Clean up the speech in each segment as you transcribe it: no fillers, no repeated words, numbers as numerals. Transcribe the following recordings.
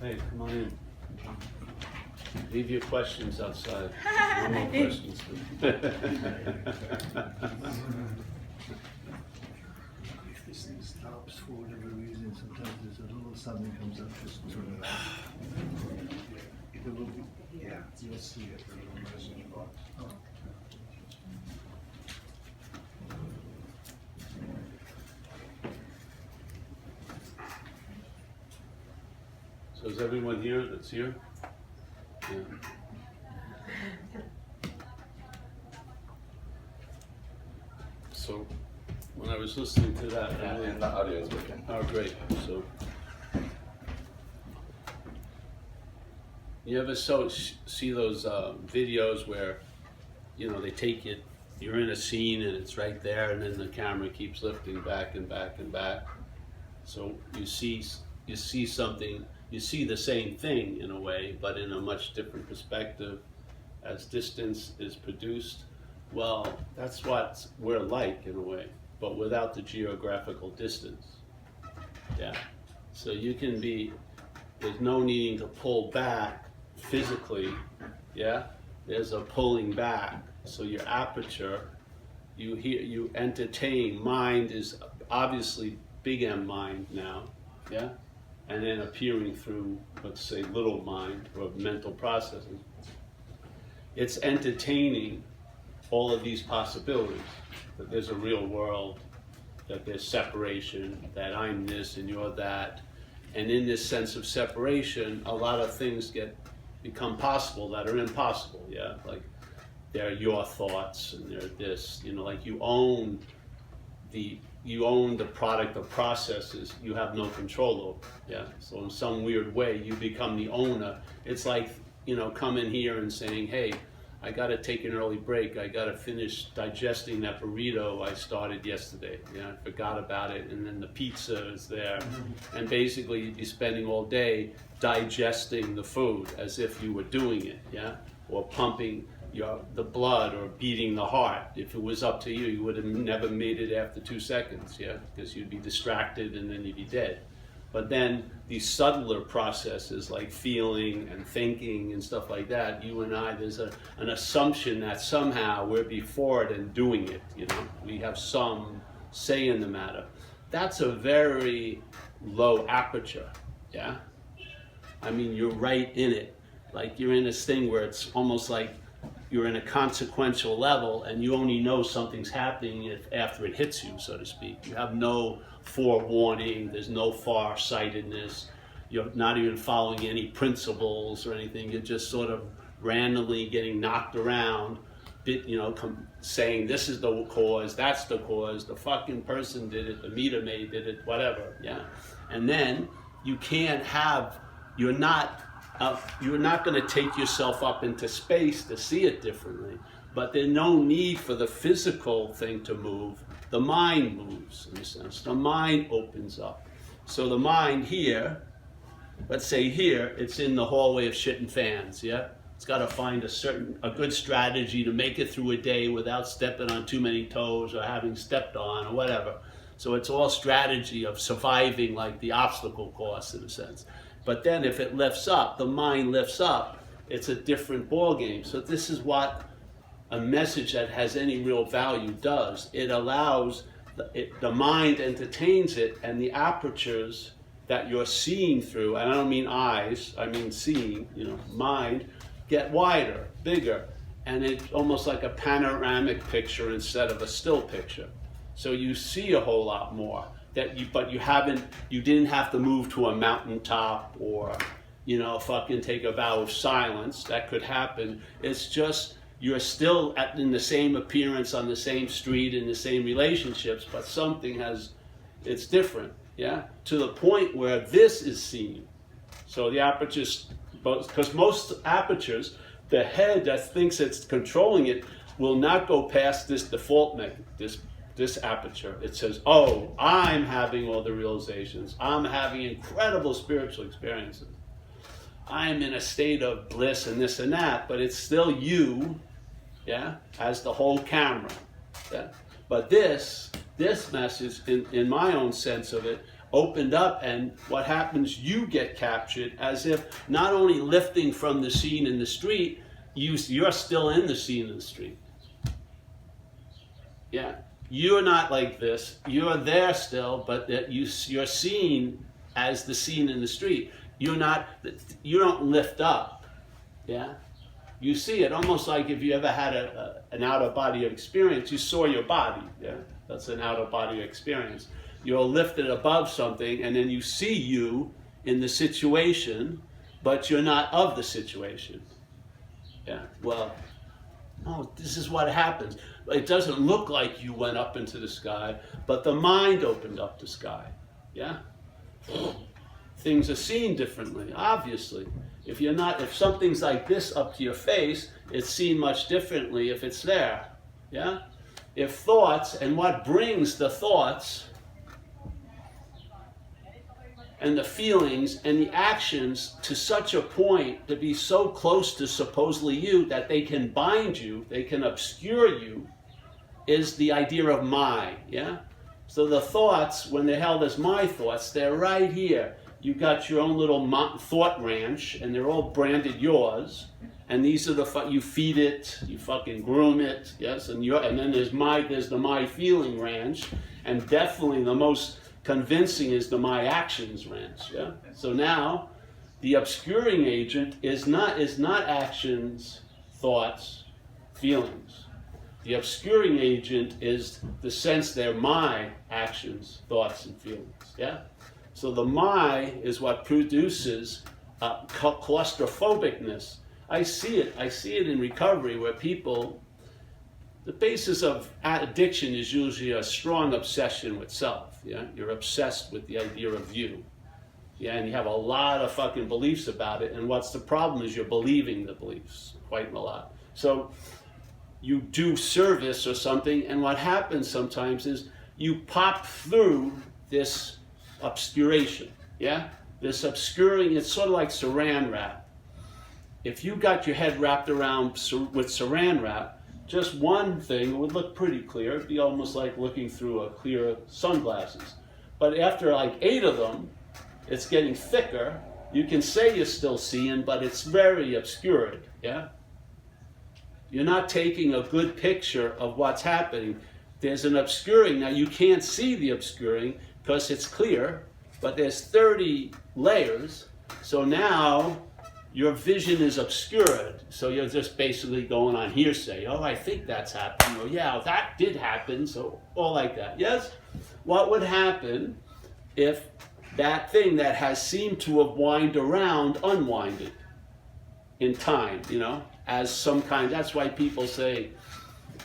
Hey, come on in. Leave your questions outside. No more questions. If this thing stops for whatever reason, sometimes there's a little something comes up, just turn it off. It will be, yeah, you'll see it, the little message box. Oh. So is everyone here that's here? Yeah. So when I was listening to that, I really, And the audio is working. oh great. So you ever see those videos where, you know, they take it, you're in a scene and it's right there, and then the camera keeps lifting back and back and back. So you see something, you see the same thing in a way, but in a much different perspective as distance is produced. Well, that's what we're like in a way, but without the geographical distance. Yeah. So you can be, there's no needing to pull back physically. Yeah. There's a pulling back. So your aperture, you entertain. Mind is obviously big M mind now. Yeah. And then appearing through, let's say, little mind or mental processes. It's entertaining all of these possibilities, that there's a real world, that there's separation, that I'm this and you're that. And in this sense of separation, a lot of things become possible that are impossible, yeah? Like they're your thoughts and they're this, you know, like you own the product of processes you have no control over, yeah? So in some weird way, you become the owner. It's like, you know, coming here and saying, hey, I gotta take an early break. I gotta finish digesting that burrito I started yesterday. You know, I forgot about it, and then the pizza is there. And basically you'd be spending all day digesting the food as if you were doing it, yeah? Or pumping the blood or beating the heart. If it was up to you, you would have never made it after 2 seconds, yeah? Because you'd be distracted and then you'd be dead. But then these subtler processes like feeling and thinking and stuff like that, you and I, there's an assumption that somehow we're before it and doing it, you know? We have some say in the matter. That's a very low aperture, yeah? I mean, you're right in it. Like you're in this thing where it's almost like you're in a consequential level and you only know something's happening after it hits you, so to speak. You have no forewarning, there's no far-sightedness, you're not even following any principles or anything, you're just sort of randomly getting knocked around, you know, saying this is the cause, that's the cause, the fucking person did it, the meter maid did it, whatever, yeah? And then you can't have, you're not going to take yourself up into space to see it differently, but there's no need for the physical thing to move. The mind moves, in a sense. The mind opens up. So the mind here, let's say here, it's in the hallway of shit and fans, yeah? It's got to find a good strategy to make it through a day without stepping on too many toes or having stepped on or whatever. So it's all strategy of surviving, like the obstacle course, in a sense. But then if it lifts up, the mind lifts up, it's a different ballgame. So this is what a message that has any real value does. It allows, the mind entertains it, and the apertures that you're seeing through, and I don't mean eyes, I mean seeing, you know, mind, get wider, bigger, and it's almost like a panoramic picture instead of a still picture. So you see a whole lot more. But you didn't have to move to a mountaintop or, you know, fucking take a vow of silence. That could happen. It's just, you're still in the same appearance on the same street in the same relationships, but something it's different, yeah? To the point where this is seen. So the apertures, because most apertures, the head that thinks it's controlling it will not go past this default this aperture. It says, oh, I'm having all the realizations. I'm having incredible spiritual experiences. I'm in a state of bliss and this and that, but it's still you, yeah, as the whole camera. Yeah? But this message, in my own sense of it, opened up, and what happens, you get captured as if not only lifting from the scene in the street, you're still in the scene in the street. Yeah, you're not like this, you're there still, but that you're seen as the scene in the street. You don't lift up, yeah? You see it almost like if you ever had an out-of-body experience, you saw your body, yeah? That's an out-of-body experience. You're lifted above something, and then you see you in the situation, but you're not of the situation. Yeah, well, no, this is what happens. It doesn't look like you went up into the sky, but the mind opened up the sky, yeah? Things are seen differently, obviously. If something's like this up to your face, it's seen much differently if it's there, yeah? If thoughts, and what brings the thoughts and the feelings and the actions to such a point to be so close to supposedly you that they can bind you, they can obscure you, is the idea of my, yeah? So the thoughts, when they're held as my thoughts, they're right here. You got your own little thought ranch, and they're all branded yours. And these are you feed it, you fucking groom it, yes. And then there's the my feeling ranch, and definitely the most convincing is the my actions ranch, yeah. So now, the obscuring agent is not actions, thoughts, feelings. The obscuring agent is the sense they're my actions, thoughts, and feelings, yeah. So the my is what produces claustrophobicness. I see it in recovery where people, the basis of addiction is usually a strong obsession with self, yeah? You're obsessed with the idea of you, yeah? And you have a lot of fucking beliefs about it, and what's the problem is you're believing the beliefs quite a lot. So you do service or something, and what happens sometimes is you pop through this obscuration, yeah? This obscuring, it's sort of like saran wrap. If you got your head wrapped around with saran wrap, just one thing would look pretty clear. It'd be almost like looking through a clear sunglasses. But after like 8 of them, it's getting thicker. You can say you're still seeing, but it's very obscured, yeah? You're not taking a good picture of what's happening. There's an obscuring. Now you can't see the obscuring because it's clear, but there's 30 layers. So now your vision is obscured. So you're just basically going on hearsay. Oh, I think that's happening. Oh, yeah, that did happen. So all like that. Yes? What would happen if that thing that has seemed to have wound around unwinded in time, you know, as some kind, that's why people say,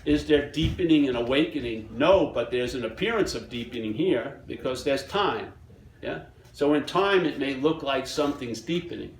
is there deepening and awakening? No, but there's an appearance of deepening here because there's time, yeah? So in time, it may look like something's deepening.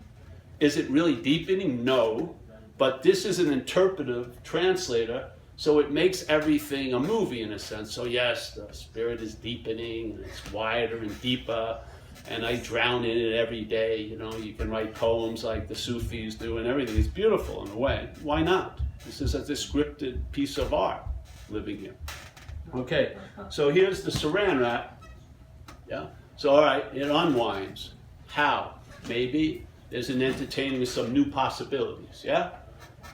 Is it really deepening? No, but this is an interpretive translator, so it makes everything a movie in a sense. So yes, the spirit is deepening, and it's wider and deeper, and I drown in it every day. You know, you can write poems like the Sufis do and everything. It's beautiful in a way. Why not? This is a descripted piece of art living here. Okay, so here's the saran wrap. Yeah. So all right, it unwinds. How? Maybe there's an entertaining of some new possibilities. Yeah.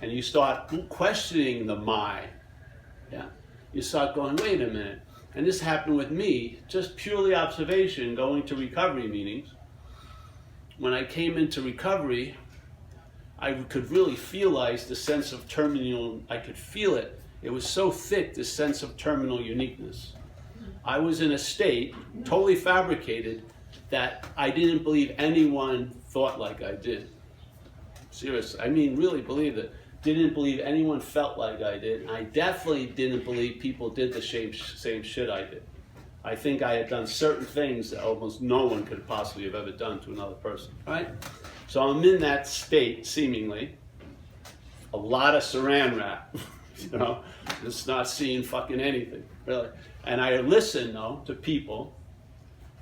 And you start questioning the my. Yeah. You start going, wait a minute. And this happened with me, just purely observation, going to recovery meetings. When I came into recovery, I could really feelize the sense of terminal, I could feel it. It was so thick, this sense of terminal uniqueness. I was in a state, totally fabricated, that I didn't believe anyone thought like I did. Seriously, I mean, really believed it. Didn't believe anyone felt like I did. I definitely didn't believe people did the same shit I did. I think I had done certain things that almost no one could possibly have ever done to another person, right? So I'm in that state, seemingly. A lot of saran wrap, you know, just not seeing fucking anything, really. And I listened, though, to people.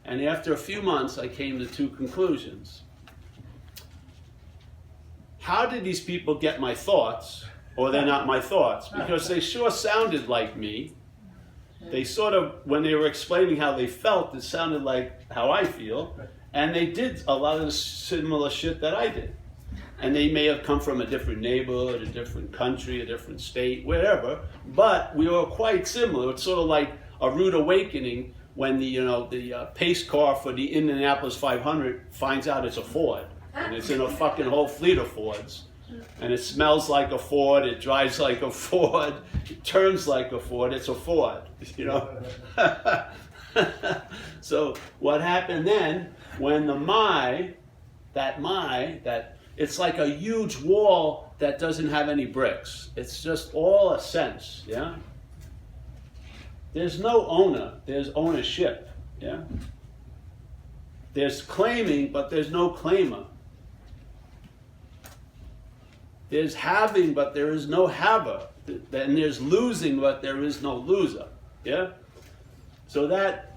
And after a few months, I came to 2 conclusions. How did these people get my thoughts, or they're not my thoughts? Because they sure sounded like me, They sort of, when they were explaining how they felt, it sounded like how I feel, and they did a lot of the similar shit that I did. And they may have come from a different neighborhood, a different country, a different state, wherever, but we were quite similar. It's sort of like a rude awakening when the pace car for the Indianapolis 500 finds out it's a Ford, and it's in a fucking whole fleet of Fords. And it smells like a Ford, it drives like a Ford, it turns like a Ford, it's a Ford, you know? So what happened then, when that it's like a huge wall that doesn't have any bricks. It's just all a sense, yeah? There's no owner, there's ownership, yeah? There's claiming, but there's no claimer. There's having, but there is no haver. And there's losing, but there is no loser. Yeah? So that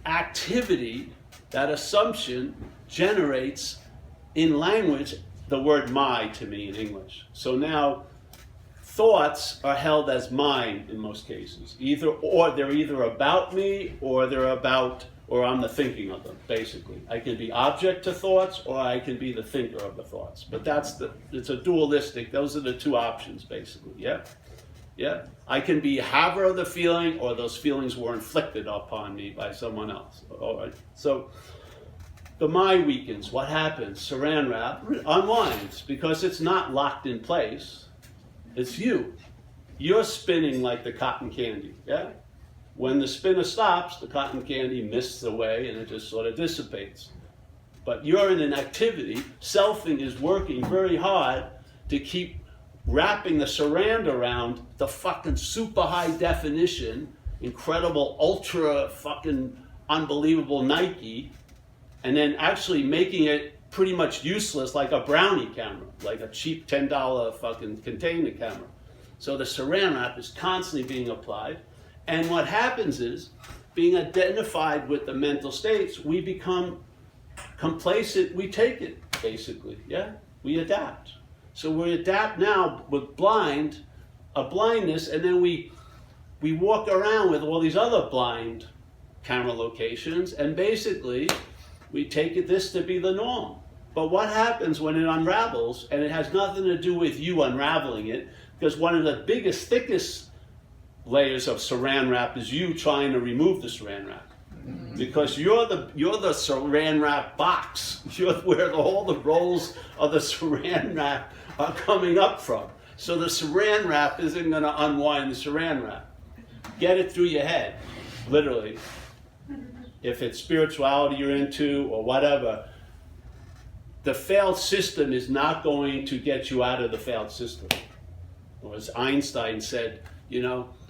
activity, that assumption generates in language the word my to me in English. So now thoughts are held as mine in most cases. They're either about me or I'm the thinking of them, basically. I can be object to thoughts, or I can be the thinker of the thoughts. But it's a dualistic, those are the two options, basically, yeah? Yeah? I can be haver of the feeling, or those feelings were inflicted upon me by someone else. All right? So, the my weakens, what happens? Saran wrap unwinds, because it's not locked in place. It's you. You're spinning like the cotton candy, yeah? When the spinner stops, the cotton candy mists away and it just sort of dissipates. But you're in an activity, selfing is working very hard to keep wrapping the saran around the fucking super high definition, incredible, ultra fucking unbelievable Nike, and then actually making it pretty much useless like a brownie camera, like a cheap $10 fucking container camera. So the saran wrap is constantly being applied. And what happens is, being identified with the mental states, we become complacent, we take it, basically, yeah? We adapt. So we adapt now with a blindness, and then we walk around with all these other blind camera locations, and basically, we take this to be the norm. But what happens when it unravels, and it has nothing to do with you unraveling it, because one of the biggest, thickest layers of saran wrap is you trying to remove the saran wrap, because you're the saran wrap box. You're where all the rolls of the saran wrap are coming up from. So the saran wrap isn't going to unwind the saran wrap. Get it through your head, literally. If it's spirituality you're into or whatever, the failed system is not going to get you out of the failed system. Or as Einstein said,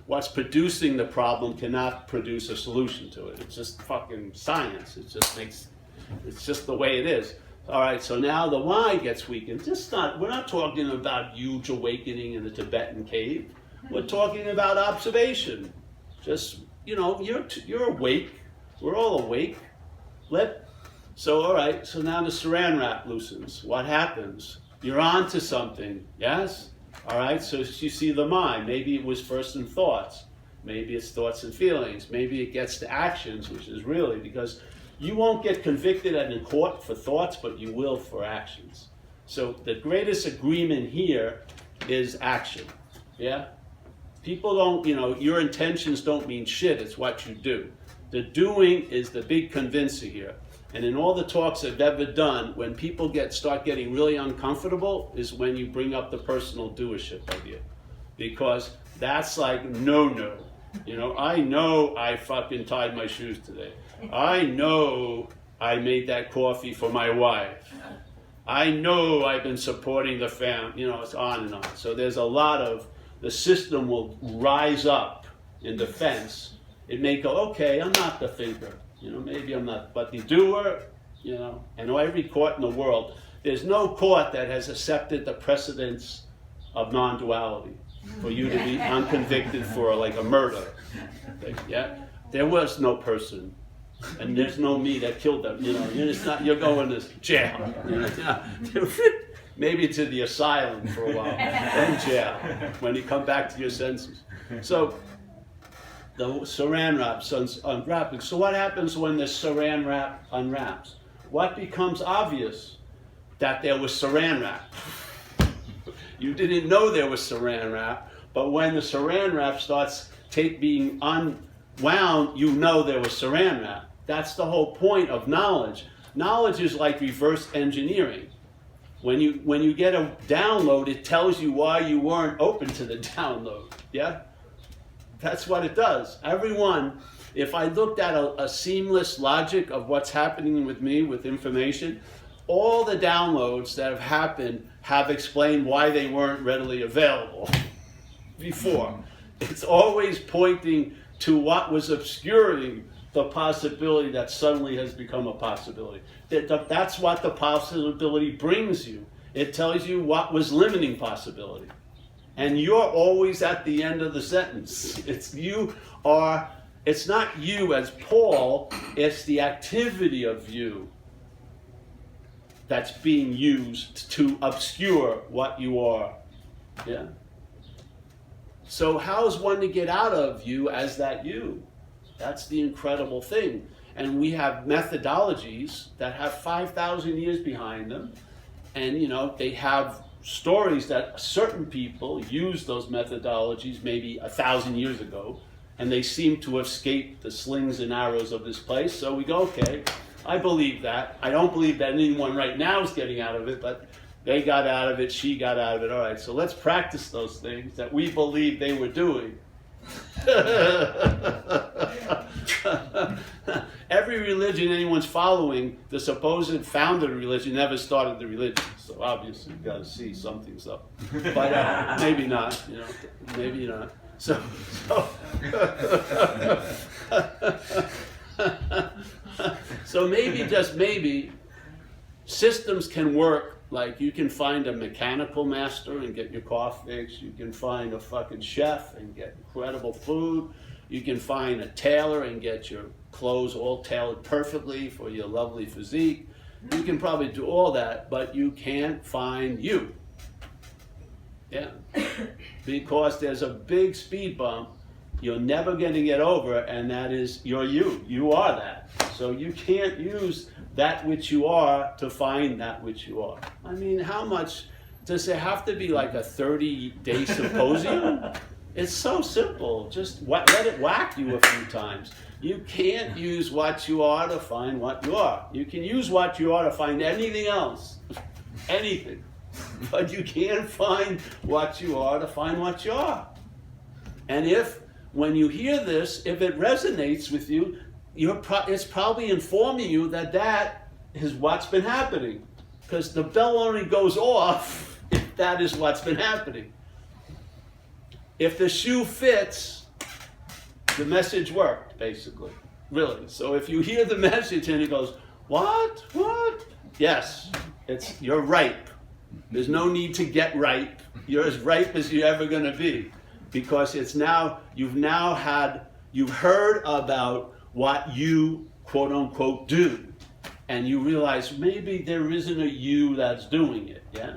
what's producing the problem cannot produce a solution to it. It's just fucking science. It's just the way it is. All right, so now the why gets weakened. We're not talking about huge awakening in the Tibetan cave. We're talking about observation. Just, you're awake. We're all awake. All right, so now the saran wrap loosens. What happens? You're on to something, yes? All right, so you see the mind. Maybe it was first in thoughts. Maybe it's thoughts and feelings. Maybe it gets to actions, which is really because you won't get convicted in court for thoughts, but you will for actions. So the greatest agreement here is action, yeah? People don't, your intentions don't mean shit. It's what you do. The doing is the big convincer here. And in all the talks I've ever done, when people start getting really uncomfortable is when you bring up the personal doership idea. Because that's like no. I know I fucking tied my shoes today. I know I made that coffee for my wife. I know I've been supporting the family. It's on and on. So there's a lot of, the system will rise up in defense. It may go, okay, I'm not the thinker. Maybe I'm not, but the doer, and every court in the world, there's no court that has accepted the precedence of non-duality for you to be unconvicted for like a murder. Yeah, there was no person, and there's no me that killed them. You're going to jail. Maybe to the asylum for a while, then jail when you come back to your senses. So the saran wrap unwrapping. So what happens when the saran wrap unwraps? What becomes obvious? That there was saran wrap. You didn't know there was saran wrap, but when the saran wrap starts being unwound, you know there was saran wrap. That's the whole point of knowledge. Knowledge is like reverse engineering. When you get a download, it tells you why you weren't open to the download. Yeah? That's what it does. Everyone, if I looked at a seamless logic of what's happening with me with information, all the downloads that have happened have explained why they weren't readily available before. It's always pointing to what was obscuring the possibility that suddenly has become a possibility. That's what the possibility brings you. It tells you what was limiting possibility. And you're always at the end of the sentence. It's not you as Paul, it's the activity of you that's being used to obscure what you are. Yeah. So how's one to get out of you as that you? That's the incredible thing. And we have methodologies that have 5,000 years behind them. And, they have stories that certain people used those methodologies maybe 1,000 years ago. And they seem to have escaped the slings and arrows of this place. So we go, okay, I believe that. I don't believe that anyone right now is getting out of it, but they got out of it, she got out of it. All right, so let's practice those things that we believe they were doing. Every religion anyone's following, the supposed founder of the religion never started the religion. So obviously you've got to see something's up. But maybe not, maybe not. So so maybe, just maybe, systems can work. Like you can find a mechanical master and get your car fixed. You can find a fucking chef and get incredible food. You can find a tailor and get your clothes all tailored perfectly for your lovely physique. You can probably do all that, but you can't find you. Yeah. Because there's a big speed bump you're never going to get over, and that is you're you. You are that. So you can't use that which you are to find that which you are. I mean, how much does it have to be, like a 30-day symposium? It's so simple. Just let it whack you a few times. You can't use what you are to find what you are. You can use what you are to find anything else. Anything. But you can't find what you are to find what you are. And when you hear this, if it resonates with you, it's probably informing you that is what's been happening. Because the bell only goes off if that is what's been happening. If the shoe fits, the message worked, basically. Really. So if you hear the message and it goes, what? Yes, you're ripe. There's no need to get ripe. You're as ripe as you're ever going to be. Because you've heard about what you, quote unquote, do. And you realize maybe there isn't a you that's doing it, yeah?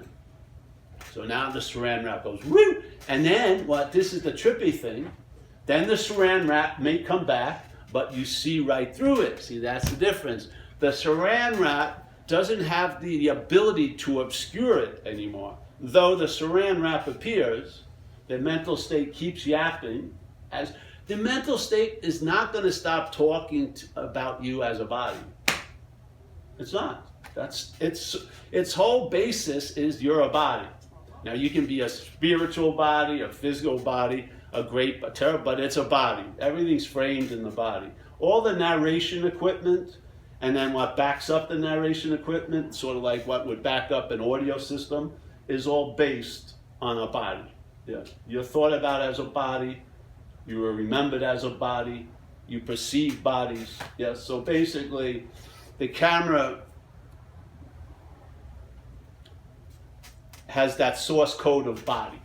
So now the saran wrap goes, woo! And then, this is the trippy thing, then the saran wrap may come back, but you see right through it. See, that's the difference. The saran wrap doesn't have the ability to obscure it anymore. Though the saran wrap appears, the mental state keeps yapping. As the mental state is not going to stop talking about you as a body. It's not. Its whole basis is you're a body. Now you can be a spiritual body, a physical body, but it's a body. Everything's framed in the body. All the narration equipment, and then what backs up the narration equipment, sort of like what would back up an audio system, is all based on a body. Yeah. You're thought about as a body, you are remembered as a body, you perceive bodies. Yeah. So basically, the camera has that source code of body.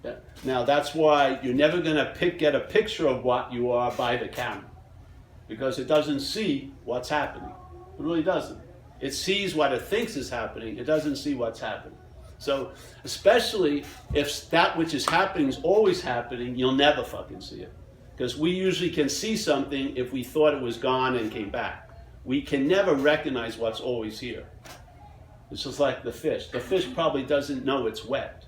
Yeah. Now that's why you're never going to get a picture of what you are by the camera, because it doesn't see what's happening. It really doesn't. It sees what it thinks is happening. It doesn't see what's happening. So especially if that which is happening is always happening, you'll never fucking see it. Because we usually can see something if we thought it was gone and came back. We can never recognize what's always here. It's just like the fish. The fish probably doesn't know it's wet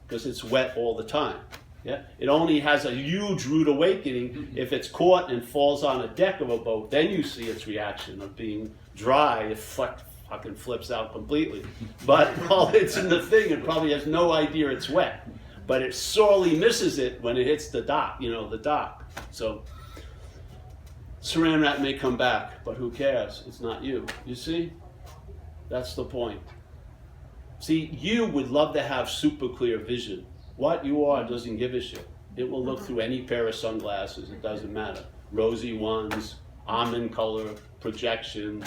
because it's wet all the time. Yeah? It only has a huge rude awakening if it's caught and falls on a deck of a boat. Then you see its reaction of being dry. It fucking flips out completely. But while it's in the thing, it probably has no idea it's wet. But it sorely misses it when it hits the dock, the dock. So, saran wrap may come back, but who cares? It's not you. You see? That's the point. See, you would love to have super clear vision. What you are doesn't give a shit. It will look through any pair of sunglasses. It doesn't matter. Rosy ones, almond color projection,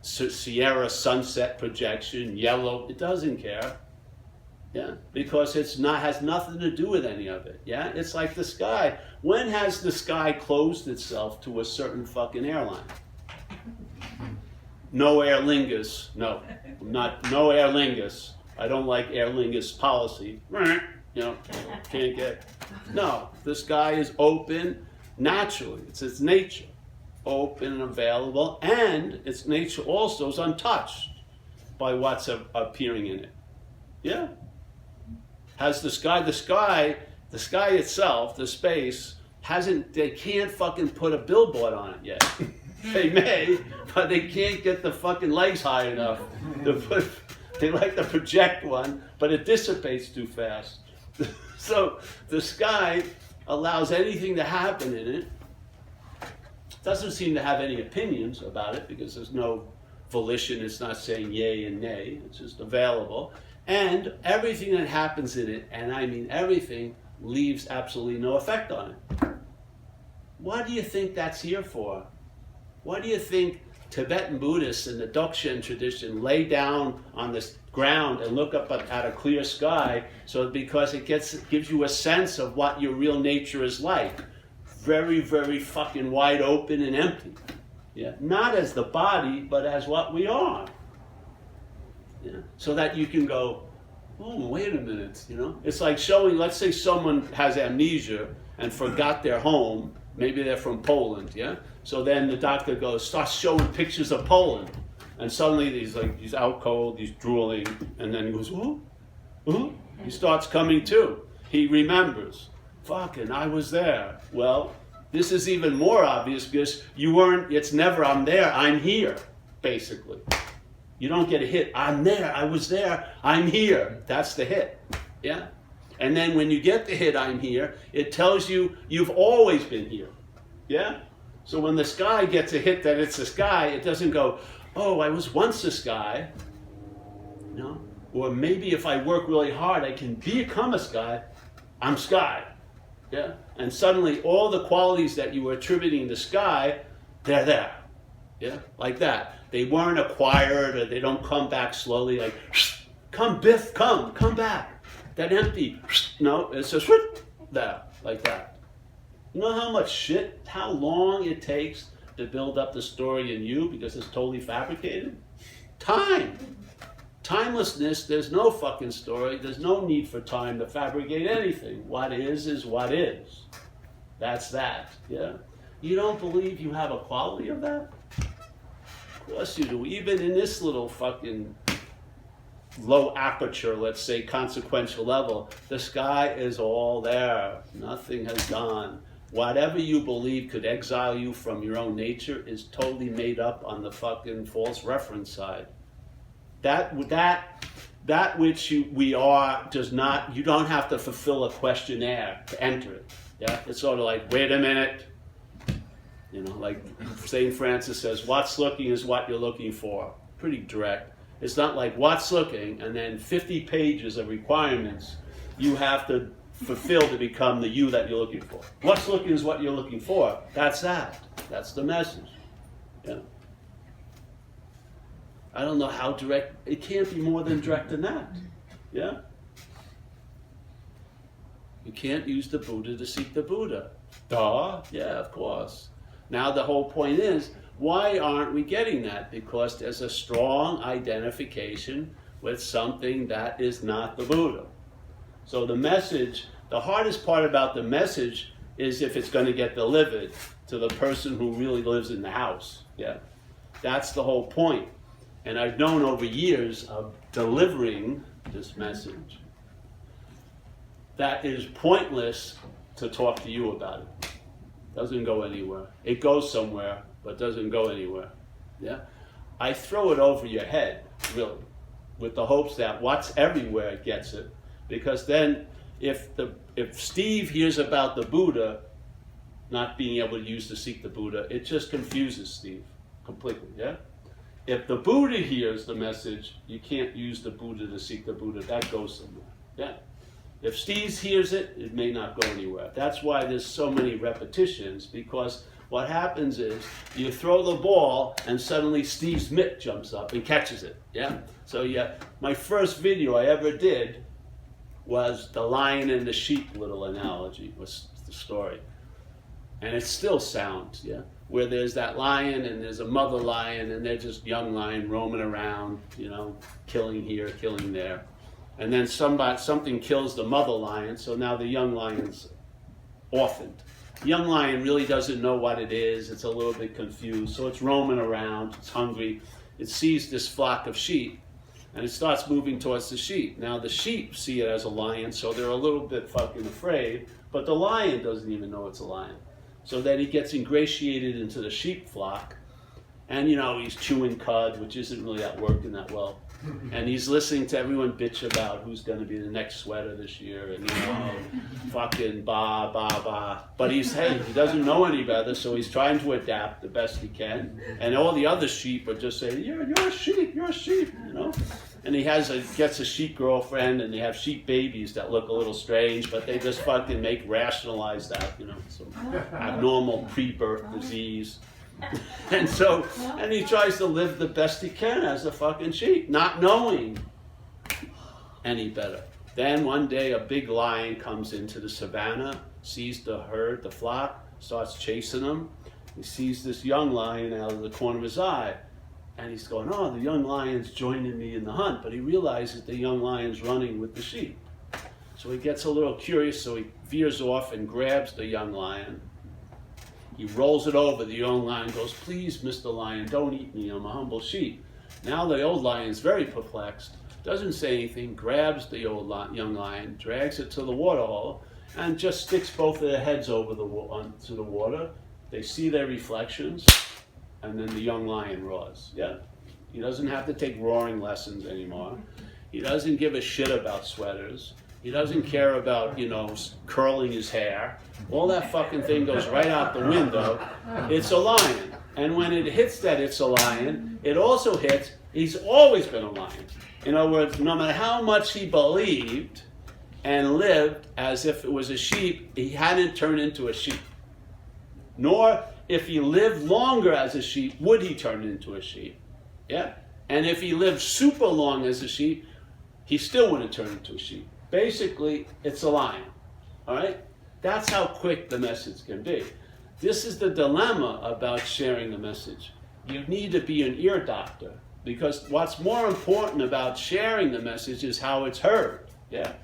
Sierra sunset projection, yellow. It doesn't care. Yeah, because has nothing to do with any of it. Yeah, it's like the sky. When has the sky closed itself to a certain fucking airline? No Aer Lingus. No Aer Lingus. I don't like Aer Lingus policy. Can't get. No, the sky is open naturally. It's its nature, open and available, and its nature also is untouched by what's appearing in it. Yeah. Has the sky itself, the space, they can't fucking put a billboard on it yet. They may, but they can't get the fucking legs high enough they like to project one, but it dissipates too fast. So the sky allows anything to happen in it. Doesn't seem to have any opinions about it because there's no volition. It's not saying yay and nay. It's just available. And everything that happens in it, and I mean everything, leaves absolutely no effect on it. What do you think that's here for? What do you think Tibetan Buddhists in the Dzogchen tradition lay down on this ground and look up at a clear sky? Because it gives you a sense of what your real nature is like. Very, very fucking wide open and empty. Yeah? Not as the body, but as what we are. Yeah. So that you can go, oh, wait a minute, It's like showing, let's say someone has amnesia and forgot their home. Maybe they're from Poland, yeah? So then the doctor starts showing pictures of Poland. And suddenly he's out cold, he's drooling, and then he goes, ooh, ooh. He starts coming to. He remembers, fucking, I was there. Well, this is even more obvious because it's never I'm there, I'm here, basically. You don't get a hit. I'm there. I was there. I'm here. That's the hit. Yeah? And then when you get the hit, I'm here, it tells you you've always been here. Yeah? So when the sky gets a hit that it's the sky, it doesn't go, oh, I was once the sky. Or maybe if I work really hard, I can become a sky. I'm sky. Yeah? And suddenly all the qualities that you were attributing to sky, they're there. Yeah? Like that. They weren't acquired, or they don't come back slowly like, come Biff, come back. That empty, no, it's just there, like that. You know how long it takes to build up the story in you because it's totally fabricated? Time. Timelessness, there's no fucking story, there's no need for time to fabricate anything. What is what is. That's that, yeah? You don't believe you have a quality of that? Of course you do. Even in this little fucking low aperture, let's say, consequential level, the sky is all there. Nothing has gone. Whatever you believe could exile you from your own nature is totally made up on the fucking false reference side. That which we are does not, you don't have to fulfill a questionnaire to enter it. Yeah? It's sort of like, wait a minute. Like St. Francis says, what's looking is what you're looking for. Pretty direct. It's not like what's looking and then 50 pages of requirements you have to fulfill to become the you that you're looking for. What's looking is what you're looking for. That's that. That's the message. Yeah. I don't know how direct. It can't be more than direct than that. Yeah? You can't use the Buddha to seek the Buddha. Duh. Yeah, of course. Now the whole point is, why aren't we getting that? Because there's a strong identification with something that is not the Buddha. So the message, the hardest part about the message is if it's going to get delivered to the person who really lives in the house. Yeah, that's the whole point. And I've known over years of delivering this message that is pointless to talk to you about it. Doesn't go anywhere. It goes somewhere, but doesn't go anywhere. Yeah, I throw it over your head, really, with the hopes that what's everywhere gets it. Because then, if Steve hears about the Buddha not being able to use to seek the Buddha, it just confuses Steve completely. Yeah. If the Buddha hears the message, you can't use the Buddha to seek the Buddha. That goes somewhere. Yeah. If Steve hears it, it may not go anywhere. That's why there's so many repetitions, because what happens is you throw the ball and suddenly Steve's mitt jumps up and catches it. Yeah. So yeah, my first video I ever did was the lion and the sheep little analogy, was the story. And it's still sound, yeah, where there's that lion and there's a mother lion and they're just young lion roaming around, you know, killing here, killing there. And then something kills the mother lion, so now the young lion's orphaned. The young lion really doesn't know what it is, it's a little bit confused, so it's roaming around, it's hungry, it sees this flock of sheep, and it starts moving towards the sheep. Now the sheep see it as a lion, so they're a little bit fucking afraid, but the lion doesn't even know it's a lion. So then he gets ingratiated into the sheep flock, and you know, he's chewing cud, which isn't really working that well. And he's listening to everyone bitch about who's going to be the next sweater this year, and you know, fucking bah, bah, bah. But he doesn't know any better, so he's trying to adapt the best he can. And all the other sheep are just saying, you're a sheep, you know. And he gets a sheep girlfriend, and they have sheep babies that look a little strange, but they just fucking rationalize that, you know. So abnormal pre-birth disease. And he tries to live the best he can as a fucking sheep, not knowing any better. Then one day a big lion comes into the savannah, sees the herd, the flock, starts chasing them. He sees this young lion out of the corner of his eye. And he's going, oh, the young lion's joining me in the hunt. But he realizes the young lion's running with the sheep. So he gets a little curious, so he veers off and grabs the young lion. He rolls it over. The young lion goes, please, Mr. Lion, don't eat me. I'm a humble sheep. Now the old lion's very perplexed, doesn't say anything, grabs the young lion, drags it to the waterhole, and just sticks both of their heads over onto the water. They see their reflections, and then the young lion roars. Yeah, he doesn't have to take roaring lessons anymore. He doesn't give a shit about sweaters. He doesn't care about, you know, curling his hair. All that fucking thing goes right out the window. It's a lion. And when it hits that it's a lion, it also hits, he's always been a lion. In other words, no matter how much he believed and lived as if it was a sheep, he hadn't turned into a sheep. Nor, if he lived longer as a sheep, would he turn into a sheep. Yeah? And if he lived super long as a sheep, he still wouldn't turn into a sheep. Basically, it's a lion, all right? That's how quick the message can be. This is the dilemma about sharing the message. You need to be an ear doctor, because what's more important about sharing the message is how it's heard, yeah?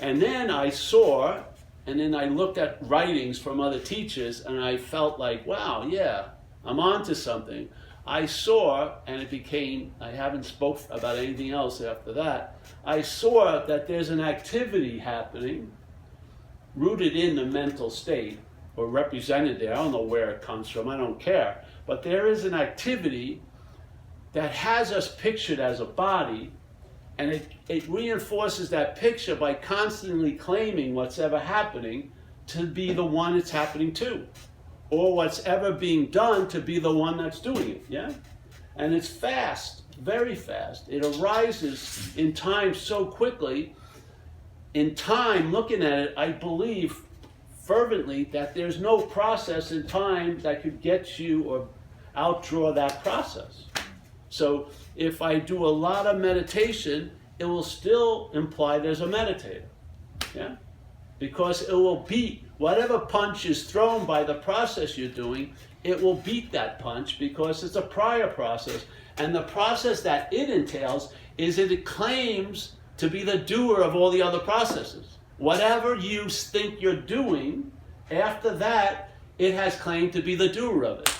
And then I saw, and then I looked at writings from other teachers, and I felt like, wow, yeah, I'm onto something. I saw, and it became, I haven't spoke about anything else after that, I saw that there's an activity happening rooted in the mental state, or represented there. I don't know where it comes from, I don't care. But there is an activity that has us pictured as a body, and it reinforces that picture by constantly claiming what's ever happening to be the one it's happening to, or what's ever being done to be the one that's doing it, yeah? And it's fast, very fast. It arises in time so quickly. In time, looking at it, I believe fervently that there's no process in time that could get you or outdraw that process. So if I do a lot of meditation, it will still imply there's a meditator, yeah? Because it will beat whatever punch is thrown by the process you're doing, it will beat that punch because it's a prior process. And the process that it entails is that it claims to be the doer of all the other processes. Whatever you think you're doing After that, it has claimed to be the doer of it.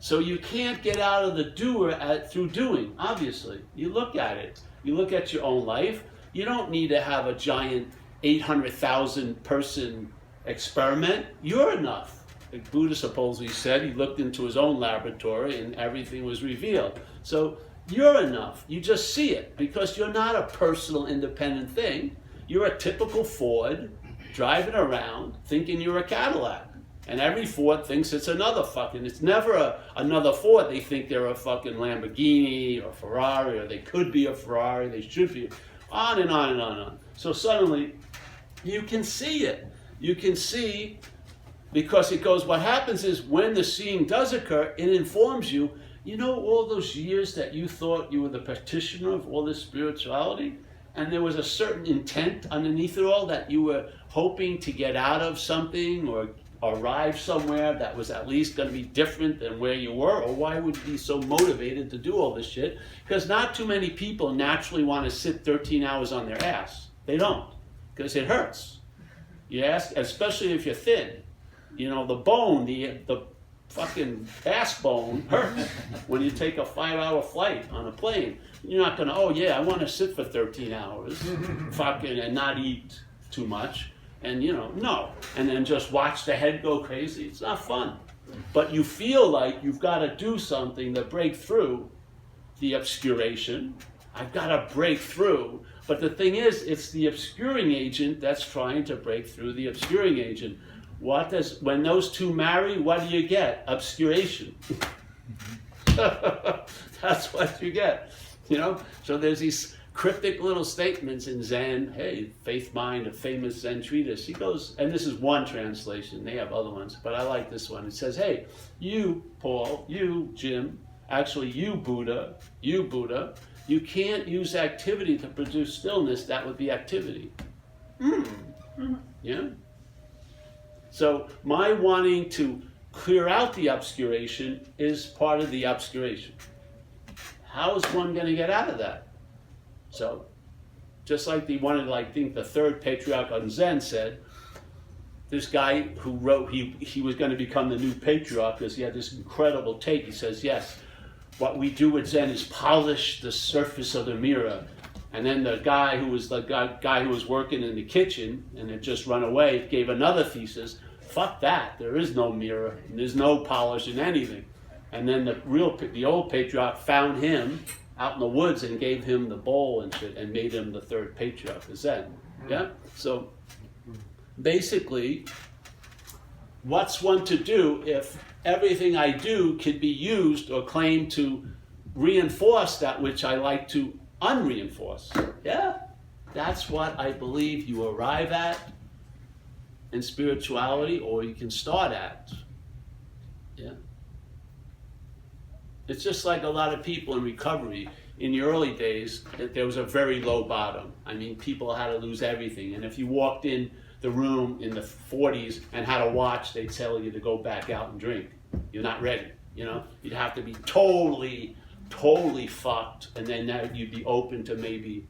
So you can't get out of the doer through doing, obviously. You look at it. You look at your own life. You don't need to have a giant 800,000 person experiment. You're enough. Like Buddha supposedly said, he looked into his own laboratory and everything was revealed. So you're enough. You just see it because you're not a personal independent thing. You're a typical Ford driving around thinking you're a Cadillac. And every Ford thinks it's another fucking, it's never another Ford. They think they're a fucking Lamborghini or Ferrari, or they could be a Ferrari, they should be, on and on and on and on. So suddenly, you can see it. You can see, because it goes, what happens is when the seeing does occur, it informs you, you know, all those years that you thought you were the practitioner of all this spirituality, and there was a certain intent underneath it all that you were hoping to get out of something or arrive somewhere that was at least going to be different than where you were, or why would you be so motivated to do all this shit? Because not too many people naturally want to sit 13 hours on their ass. They don't, because it hurts. You ask, especially if you're thin. You know, the bone, the fucking ass bone hurts when you take a 5-hour flight on a plane. You're not going to, oh yeah, I want to sit for 13 hours fucking and not eat too much. And, you know, no. And then just watch the head go crazy. It's not fun. But you feel like you've got to do something to break through the obscuration. I've got to break through. But the thing is, it's the obscuring agent that's trying to break through the obscuring agent. When those two marry, what do you get? Obscuration. That's what you get. You know? So there's these cryptic little statements in Zen. Hey, Faith Mind, a famous Zen treatise. He goes, and this is one translation, they have other ones, but I like this one. It says, hey, you, Paul, you, Jim, actually you, Buddha, you can't use activity to produce stillness. That would be activity. Yeah? So my wanting to clear out the obscuration is part of the obscuration. How is one going to get out of that? So, just like I think the third patriarch on Zen said, this guy who wrote, he was going to become the new patriarch because he had this incredible take. He says, yes, what we do with Zen is polish the surface of the mirror. And then the guy who was working in the kitchen and had just run away gave another thesis, fuck that, there is no mirror, there's no polish in anything. And then the old patriarch found him out in the woods and gave him the bowl and shit and made him the third patriarch of Zen. Yeah? So basically, what's one to do if everything I do could be used or claimed to reinforce that which I like to unreinforce? Yeah? That's what I believe you arrive at in spirituality, or you can start at. Yeah? It's just like a lot of people in recovery. In the early days, there was a very low bottom. I mean, people had to lose everything. And if you walked in the room in the 40s and had a watch, they'd tell you to go back out and drink. You're not ready, you know? You'd have to be totally fucked, and then you'd be open to maybe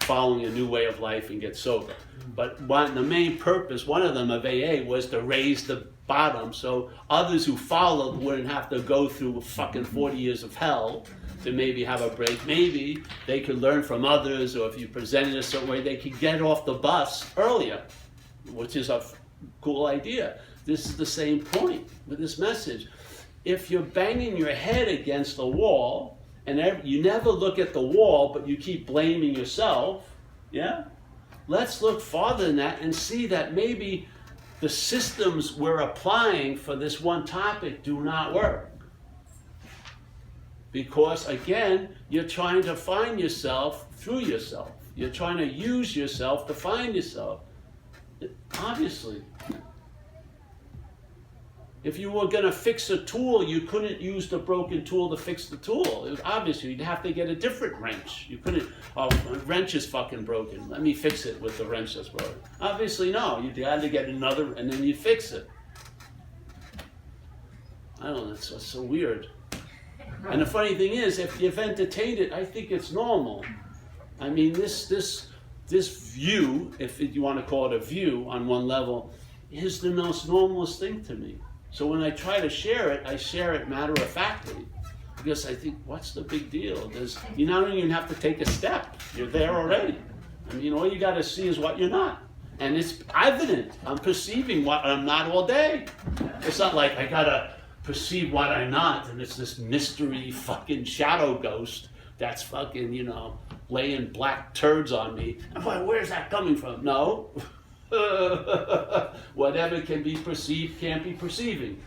following a new way of life and get sober. But the main purpose, one of them of AA, was to raise the bottom so others who followed wouldn't have to go through fucking 40 years of hell to maybe have a break. Maybe they could learn from others, or if you presented a certain way, they could get off the bus earlier, which is a cool idea. This is the same point with this message. If you're banging your head against the wall, and you never look at the wall, but you keep blaming yourself, yeah? Let's look farther than that and see that maybe the systems we're applying for this one topic do not work. Because, again, you're trying to find yourself through yourself. You're trying to use yourself to find yourself. Obviously. If you were going to fix a tool, you couldn't use the broken tool to fix the tool. It was obviously, you'd have to get a different wrench. You couldn't, oh, the wrench is fucking broken. Let me fix it with the wrench that's broken. Obviously, no. You had to get another, and then you fix it. I don't know, it's so weird. And the funny thing is, if you've entertained it, I think it's normal. I mean, this view, if you want to call it a view on one level, is the most normalest thing to me. So when I try to share it matter-of-factly. Because I think, what's the big deal? You don't even have to take a step. You're there already. I mean, all you got to see is what you're not. And it's evident. I'm perceiving what I'm not all day. It's not like I got to perceive what I'm not, and it's this mystery fucking shadow ghost that's fucking, laying black turds on me. And boy, where's that coming from? No. Whatever can be perceived can't be perceiving.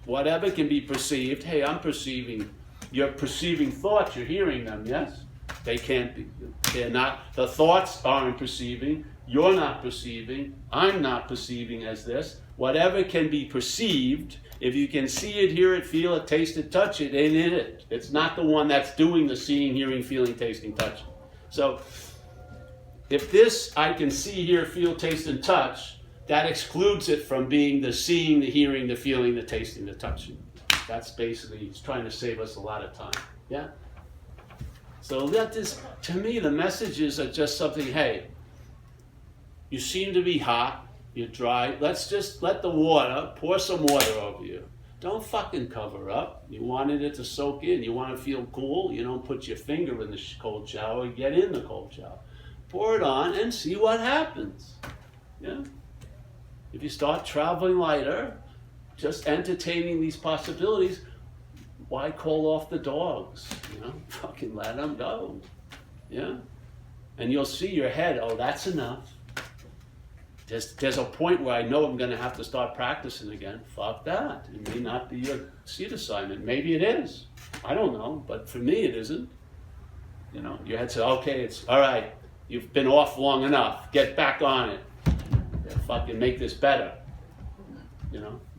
Whatever can be perceived, hey, I'm perceiving. You're perceiving thoughts, you're hearing them, yes? They can't be. They're not. The thoughts aren't perceiving. You're not perceiving. I'm not perceiving as this. Whatever can be perceived, if you can see it, hear it, feel it, taste it, touch it, ain't in it. It's not the one that's doing the seeing, hearing, feeling, tasting, touching. So, if this I can see, hear, feel, taste, and touch, that excludes it from being the seeing, the hearing, the feeling, the tasting, the touching. That's basically, he's trying to save us a lot of time. Yeah? So to me, the messages are just something, hey, you seem to be hot, you're dry, let's just let the water, pour some water over you. Don't fucking cover up. You wanted it to soak in, you want to feel cool, you don't put your finger in the cold shower, get in the cold shower. Pour it on and see what happens. Yeah? If you start traveling lighter, just entertaining these possibilities, why call off the dogs? Fucking let them go. Yeah? And you'll see your head, oh, that's enough. There's a point where I know I'm going to have to start practicing again. Fuck that. It may not be your seat assignment. Maybe it is. I don't know. But for me, it isn't. Your head says, okay, it's all right. You've been off long enough. Get back on it. Fucking make this better.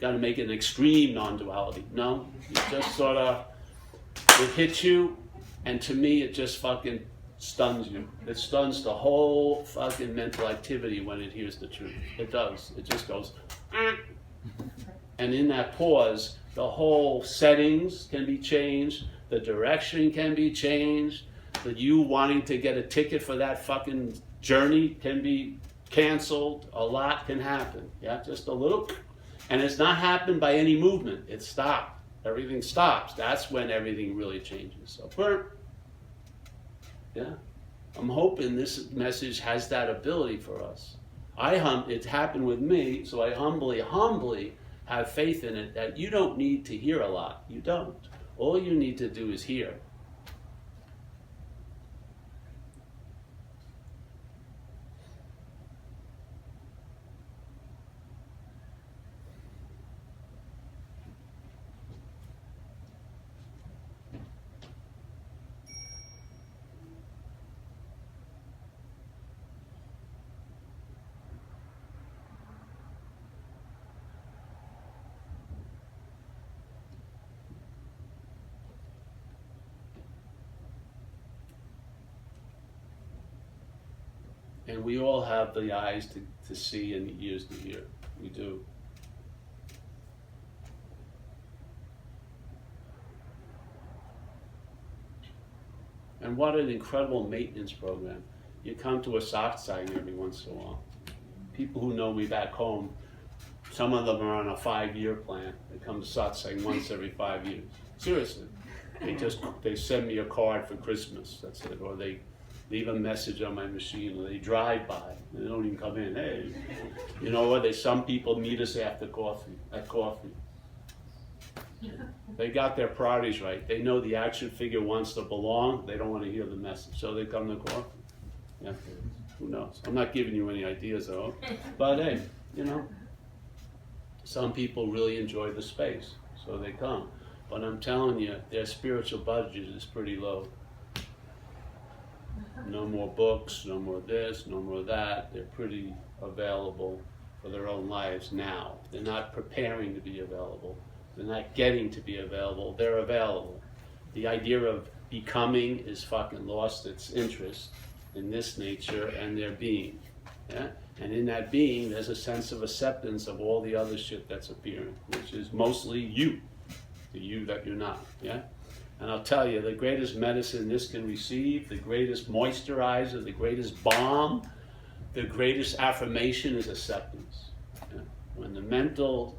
Got to make it an extreme non-duality. No, you just sort of, it hits you, and to me, it just fucking stuns you. It stuns the whole fucking mental activity when it hears the truth. It does. It just goes, and in that pause, the whole settings can be changed, the direction can be changed, the you wanting to get a ticket for that fucking journey can be canceled. A lot can happen. Yeah, just a little. And it's not happened by any movement. It stopped. Everything stops. That's when everything really changes. So, yeah. I'm hoping this message has that ability for us. It happened with me, so I humbly have faith in it that you don't need to hear a lot. You don't. All you need to do is hear. And we all have the eyes to see and the ears to hear. We do. And what an incredible maintenance program. You come to a satsang every once in a while. People who know me back home, some of them are on a 5-year plan. They come to satsang once every 5 years. Seriously. They send me a card for Christmas, that's it. Or they leave a message on my machine, or they drive by. They don't even come in. Hey, what? Some people meet us after coffee. They got their priorities right. They know the action figure wants to belong. They don't want to hear the message, so they come to coffee. Yeah, who knows? I'm not giving you any ideas, though. But hey, some people really enjoy the space, so they come. But I'm telling you, their spiritual budget is pretty low. No more books, no more this, no more that. They're pretty available for their own lives now. They're not preparing to be available. They're not getting to be available. They're available. The idea of becoming is fucking lost its interest in this nature and their being. Yeah? And in that being, there's a sense of acceptance of all the other shit that's appearing, which is mostly you, the you that you're not. Yeah? And I'll tell you, the greatest medicine this can receive, the greatest moisturizer, the greatest balm, the greatest affirmation is acceptance. Yeah? When the mental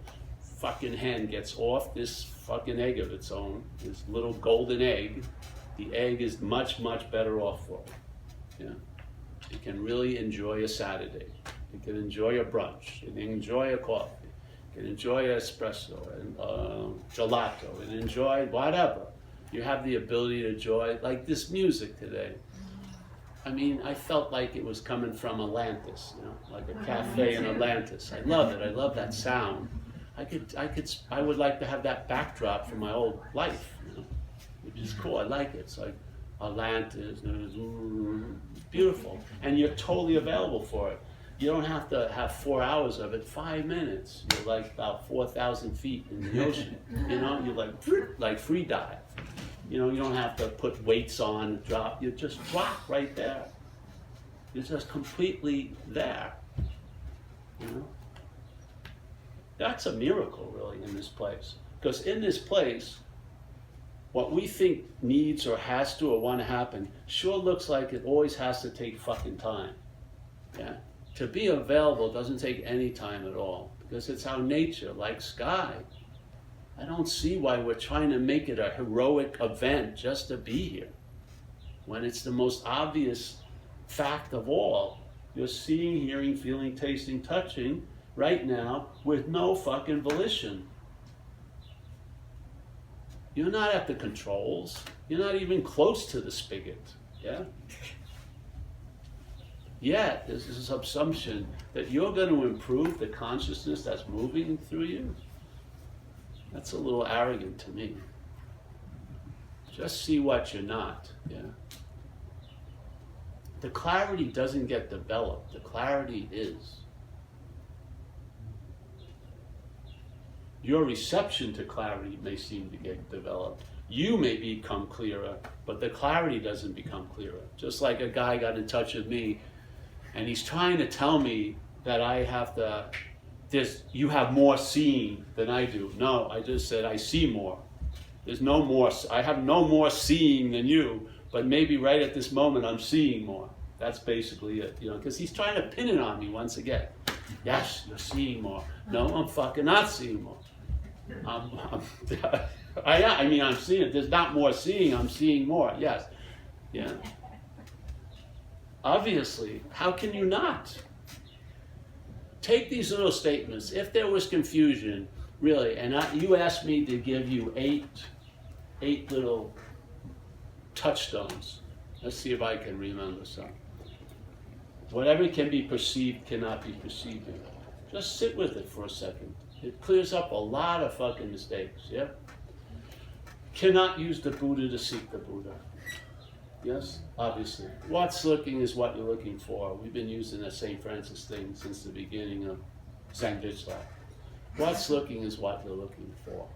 fucking hen gets off this fucking egg of its own, this little golden egg, the egg is much, much better off for it. Yeah? It can really enjoy a Saturday. It can enjoy a brunch. It can enjoy a coffee. It can enjoy an espresso and gelato and enjoy whatever. You have the ability to enjoy, like this music today. I mean, I felt like it was coming from Atlantis, you know, like a cafe in Atlantis. I love it. I love that sound. I would like to have that backdrop for my old life, you know, which is cool. I like it. It's like Atlantis, beautiful, and you're totally available for it. You don't have to have 4 hours of it. 5 minutes. You're like about 4,000 feet in the ocean. You know, you're like free dive. You know, you don't have to put weights on, drop. You just drop right there. You're just completely there. You know, that's a miracle, really, in this place. Because in this place, what we think needs or has to or want to happen sure looks like it always has to take fucking time. Yeah. To be available doesn't take any time at all, because it's our nature, like sky. I don't see why we're trying to make it a heroic event just to be here, when it's the most obvious fact of all. You're seeing, hearing, feeling, tasting, touching right now with no fucking volition. You're not at the controls. You're not even close to the spigot. Yeah? Yet, there's this assumption that you're going to improve the consciousness that's moving through you. That's a little arrogant to me. Just see what you're not. Yeah? The clarity doesn't get developed. The clarity is. Your reception to clarity may seem to get developed. You may become clearer, but the clarity doesn't become clearer. Just like a guy got in touch with me, and he's trying to tell me that I have to, you have more seeing than I do. No, I just said I see more. There's no more, I have no more seeing than you, but maybe right at this moment I'm seeing more. That's basically it, you know, because he's trying to pin it on me once again. Yes, you're seeing more. No, I'm fucking not seeing more. I'm seeing it. There's not more seeing, I'm seeing more. Yes. Yeah. Obviously, how can you not? Take these little statements. If there was confusion, really, and you asked me to give you eight little touchstones. Let's see if I can remember some. Whatever can be perceived cannot be perceived. Just sit with it for a second. It clears up a lot of fucking mistakes, yeah? Cannot use the Buddha to seek the Buddha. Yes, obviously. What's looking is what you're looking for. We've been using that St. Francis thing since the beginning of Zangvichla. What's looking is what you're looking for.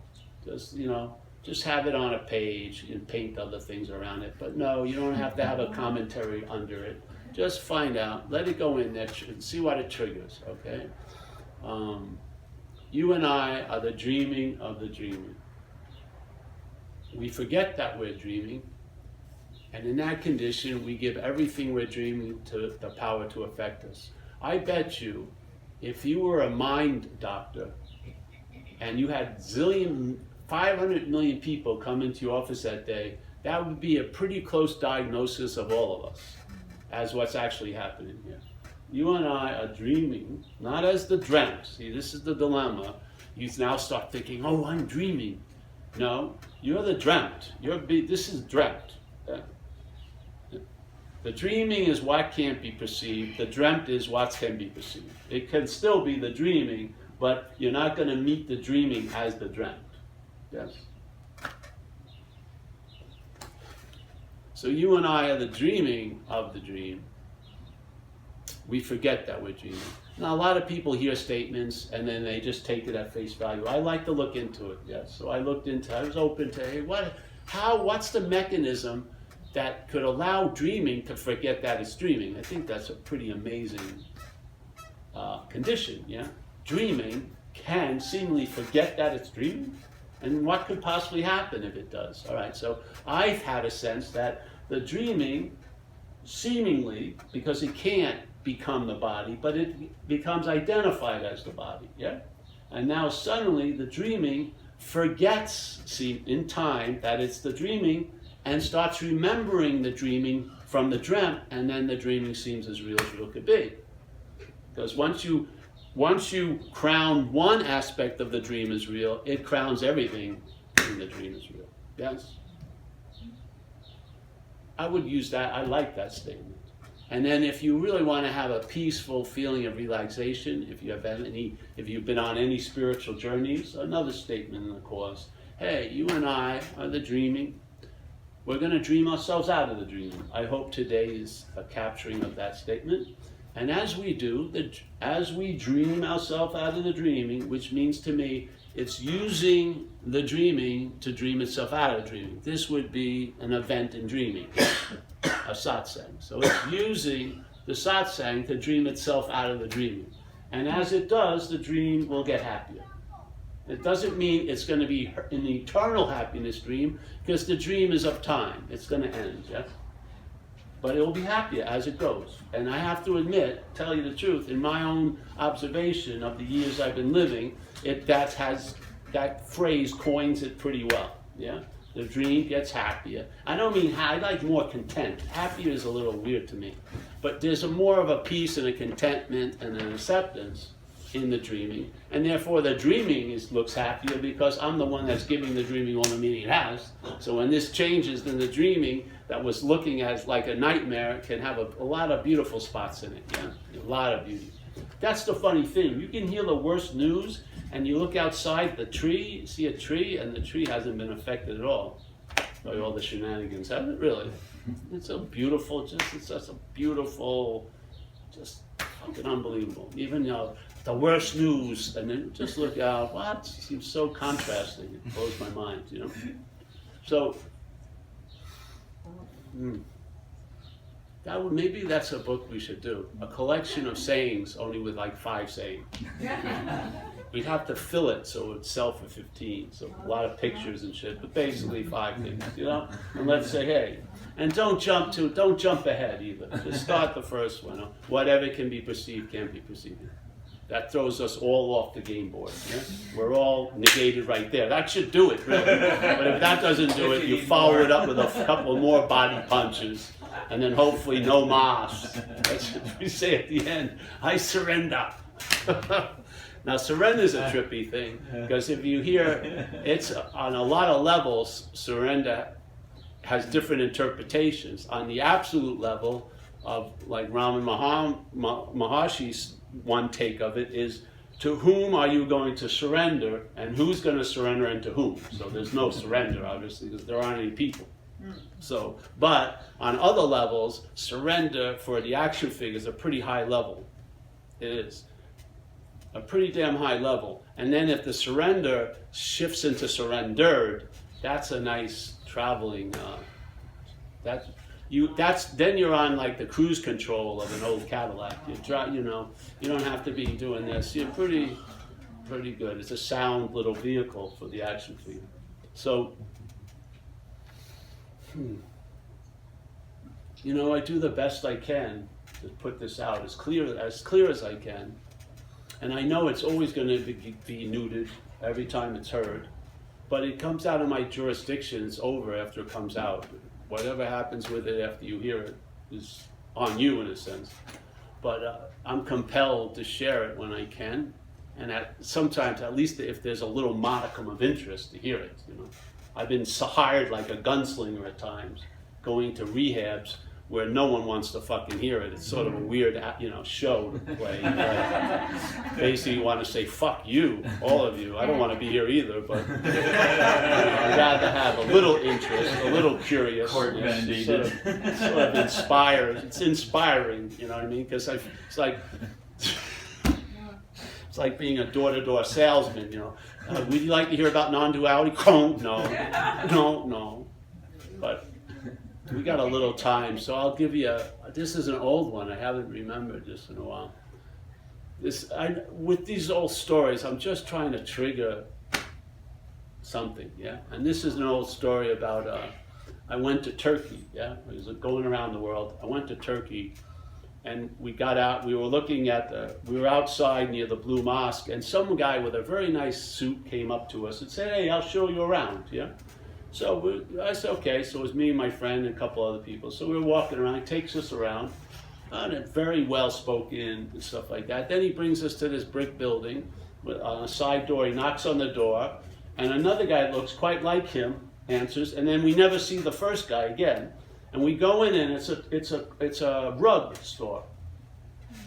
Just, you know, just have it on a page and paint other things around it. But no, you don't have to have a commentary under it. Just find out, let it go in there and see what it triggers, okay? You and I are the dreaming of the dreaming. We forget that we're dreaming. And in that condition, we give everything we're dreaming to the power to affect us. I bet you, if you were a mind doctor and you had 500 million people come into your office that day, that would be a pretty close diagnosis of all of us as what's actually happening here. You and I are dreaming, not as the dreamt. See, this is the dilemma. You now start thinking, oh, I'm dreaming. No, you're the dreamt. This is dreamt. The dreaming is what can't be perceived. The dreamt is what can be perceived. It can still be the dreaming, but you're not going to meet the dreaming as the dreamt. Yes? So you and I are the dreaming of the dream. We forget that we're dreaming. Now, a lot of people hear statements and then they just take it at face value. I like to look into it, yes. So I was open to, hey, what's the mechanism that could allow dreaming to forget that it's dreaming? I think that's a pretty amazing condition, yeah? Dreaming can seemingly forget that it's dreaming? And what could possibly happen if it does? All right, so I've had a sense that the dreaming, seemingly, because it can't become the body, but it becomes identified as the body, yeah? And now suddenly the dreaming forgets, see, in time, that it's the dreaming, and starts remembering the dreaming from the dream, and then the dreaming seems as real could be. Because once you crown one aspect of the dream as real, it crowns everything in the dream as real. Yes? I would use that, I like that statement. And then if you really want to have a peaceful feeling of relaxation, if you've been on any spiritual journeys, another statement in the Course, hey, you and I are the dreaming. We're going to dream ourselves out of the dreaming. I hope today is a capturing of that statement. And as we do, as we dream ourselves out of the dreaming, which means to me, it's using the dreaming to dream itself out of dreaming. This would be an event in dreaming, a satsang. So it's using the satsang to dream itself out of the dreaming. And as it does, the dream will get happier. It doesn't mean it's going to be an eternal happiness dream, because the dream is of time. It's going to end, yes? But it will be happier as it goes. And I have to admit, tell you the truth, in my own observation of the years I've been living, that phrase coins it pretty well, yeah? The dream gets happier. I don't mean, I like more content. Happier is a little weird to me. But there's more of a peace and a contentment and an acceptance in the dreaming. And therefore the dreaming looks happier, because I'm the one that's giving the dreaming all the meaning it has. So when this changes, then the dreaming that was looking as like a nightmare can have a lot of beautiful spots in it, yeah? A lot of beauty. That's the funny thing. You can hear the worst news, and you look outside the tree, see a tree, and the tree hasn't been affected at all by all the shenanigans, has it really? It's a beautiful, it's just a beautiful, just fucking unbelievable. Even, the worst news, and then just look out, what? It seems so contrasting. It blows my mind, So, maybe that's a book we should do. A collection of sayings, only with like 5 sayings. We'd have to fill it so it would sell for 15. So a lot of pictures and shit, but basically 5 things, And let's say, hey, and don't jump ahead either. Just start the first one. Whatever can be perceived can be perceived. That throws us all off the game board. Yeah? We're all negated right there. That should do it, really. But if that doesn't do it, you follow it up with a couple more body punches, and then hopefully no mas. That's what we say at the end. I surrender. Now, surrender is a trippy thing, because if you hear, it's on a lot of levels, surrender has different interpretations. On the absolute level of, like Ramana Maharshi's one take of it is, to whom are you going to surrender, and who's going to surrender and to whom? So there's no surrender, obviously, because there aren't any people. So, but on other levels, surrender for the action figure is a pretty high level. It is a pretty damn high level. And then if the surrender shifts into surrendered, that's a nice traveling. Then you're on like the cruise control of an old Cadillac. You don't have to be doing this. You're pretty good. It's a sound little vehicle for the action figure. So, I do the best I can to put this out as clear as I can. And I know it's always going to be neutered every time it's heard, but it comes out of my jurisdiction. It's over after it comes out. Whatever happens with it after you hear it is on you, in a sense. But I'm compelled to share it when I can, and sometimes, at least if there's a little modicum of interest, to hear it. I've been hired like a gunslinger at times, going to rehabs where no one wants to fucking hear it. It's sort of a weird, show to play. Basically, you want to say, fuck you, all of you. I don't want to be here either, but I'd rather have a little interest, a little curious. Sort of inspired. It's inspiring, you know what I mean? Because it's like being a door-to-door salesman, would you like to hear about non-duality? No. But we got a little time, so I'll give you this is an old one. I haven't remembered this in a while. With these old stories, I'm just trying to trigger something, yeah? And this is an old story about, I went to Turkey, yeah? I was going around the world. I went to Turkey, and we got out, we were outside near the Blue Mosque, and some guy with a very nice suit came up to us and said, hey, I'll show you around, yeah? So I said, okay, so it was me and my friend and a couple other people. So we were walking around, he takes us around, and very well spoken and stuff like that. Then he brings us to this brick building on a side door, he knocks on the door, and another guy that looks quite like him answers, and then we never see the first guy again. And we go in and it's a rug store,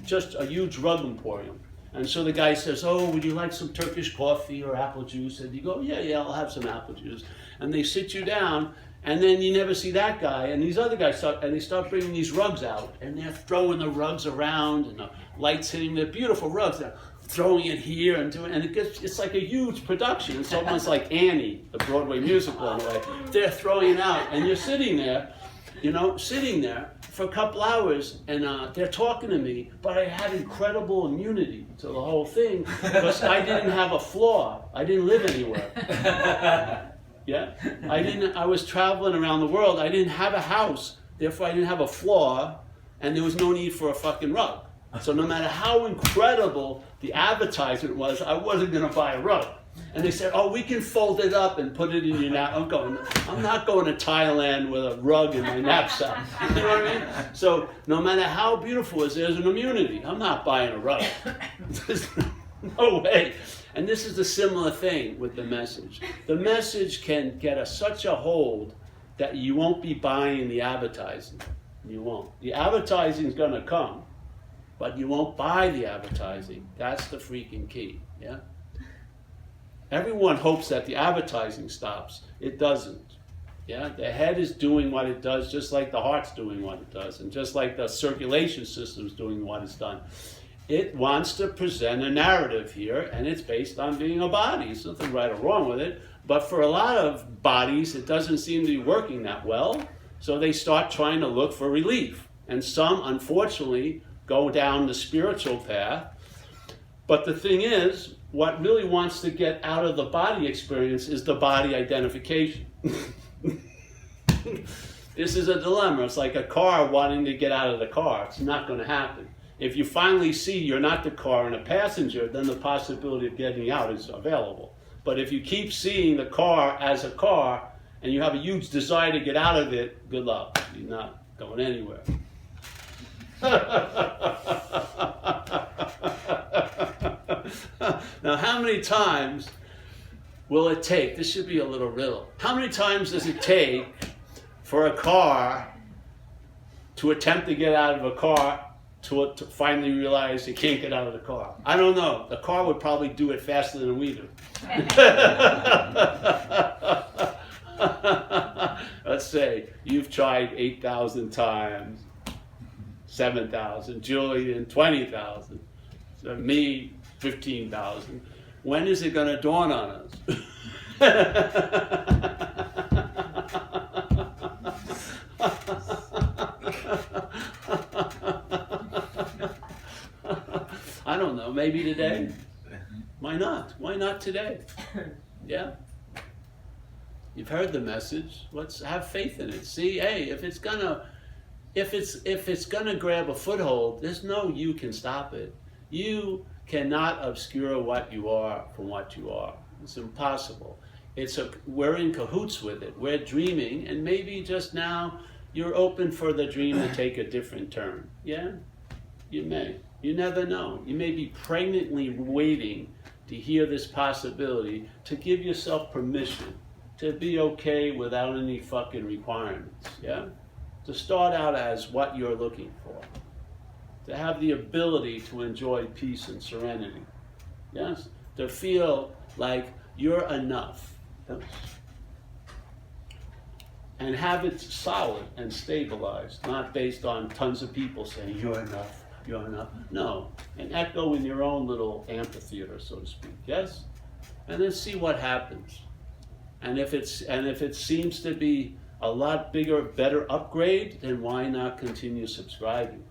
just a huge rug emporium. And so the guy says, oh, would you like some Turkish coffee or apple juice? And you go, yeah, I'll have some apple juice. And they sit you down, and then you never see that guy. And these other guys start bringing these rugs out, and they're throwing the rugs around, and the lights hitting the beautiful rugs. They're throwing it here and doing, and it's like a huge production. It's almost like Annie, the Broadway musical in a way. They're throwing it out, and you're sitting there for a couple hours, and they're talking to me, but I had incredible immunity to the whole thing because I didn't have a flaw. I didn't live anywhere. Yeah, I was traveling around the world. I didn't have a house, therefore I didn't have a flaw, and there was no need for a fucking rug. So no matter how incredible the advertisement was, I wasn't going to buy a rug. And they said, oh, we can fold it up and put it in your knapsack. I'm not going to Thailand with a rug in my knapsack. You know what I mean? So no matter how beautiful it is, there's an immunity. I'm not buying a rug. There's no way. And this is a similar thing with the message. The message can get such a hold that you won't be buying the advertising. You won't. The advertising is going to come, but you won't buy the advertising. That's the freaking key. Yeah. Everyone hopes that the advertising stops. It doesn't. Yeah, the head is doing what it does, just like the heart's doing what it does, and just like the circulation system's doing what it's done. It wants to present a narrative here, and it's based on being a body. There's nothing right or wrong with it, but for a lot of bodies, it doesn't seem to be working that well, so they start trying to look for relief. And some, unfortunately, go down the spiritual path. But the thing is, what really wants to get out of the body experience is the body identification. This is a dilemma. It's like a car wanting to get out of the car. It's not going to happen. If you finally see you're not the car and a passenger, then the possibility of getting out is available. But if you keep seeing the car as a car and you have a huge desire to get out of it, good luck. You're not going anywhere. Now, how many times will it take? This should be a little riddle. How many times does it take for a car to attempt to get out of a car to finally realize you can't get out of the car? I don't know. The car would probably do it faster than we do. Let's say you've tried 8,000 times, 7,000, Julian 20,000, so me 15,000. When is it going to dawn on us? I don't know, maybe today? Why not? Why not today? Yeah? You've heard the message. Let's have faith in it. See, hey, if it's gonna grab a foothold, there's no you can stop it. You cannot obscure what you are from what you are. It's impossible. We're in cahoots with it. We're dreaming, and maybe just now you're open for the dream to take a different turn. Yeah? You may. You never know. You may be pregnantly waiting to hear this possibility, to give yourself permission to be okay without any fucking requirements. Yeah? To start out as what you're looking for. To have the ability to enjoy peace and serenity. Yes? To feel like you're enough. Yes? And have it solid and stabilized, not based on tons of people saying, you're enough, you're enough. No, an echo in your own little amphitheater, so to speak, yes? And then see what happens. And if it seems to be a lot bigger, better upgrade, then why not continue subscribing?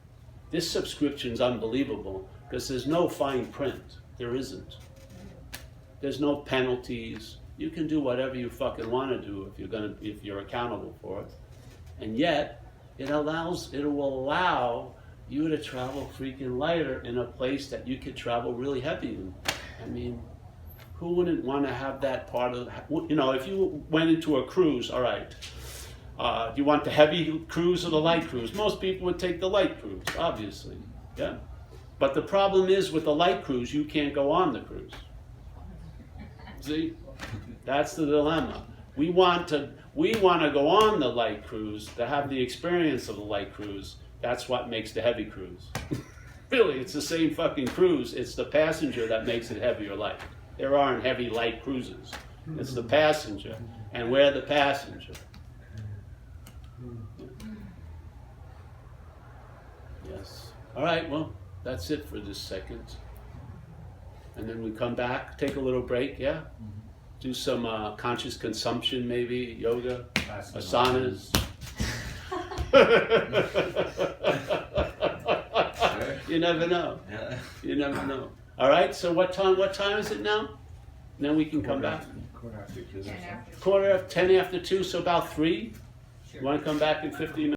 This subscription's unbelievable, because there's no fine print. There isn't. There's no penalties. You can do whatever you fucking want to do if you're accountable for it. And yet, it will allow you would have traveled freaking lighter in a place that you could travel really heavy in. I mean, who wouldn't want to have that part of, you know, if you went into a cruise, all right, do you want the heavy cruise or the light cruise? Most people would take the light cruise, obviously, yeah? But the problem is with the light cruise, you can't go on the cruise. See? That's the dilemma. We want to go on the light cruise to have the experience of the light cruise. That's what makes the heavy cruise. Really, it's the same fucking cruise. It's the passenger that makes it heavy or light. There aren't heavy light cruises. It's the passenger, and we're the passenger. Yes. All right, well, that's it for this second. And then we come back, take a little break, yeah? Do some conscious consumption, maybe, yoga, asanas. You never know. You never know. All right, so what time is it now? And then we can come back. Quarter after 2. 10 after 2, so about 3. You want to come back in 15 minutes?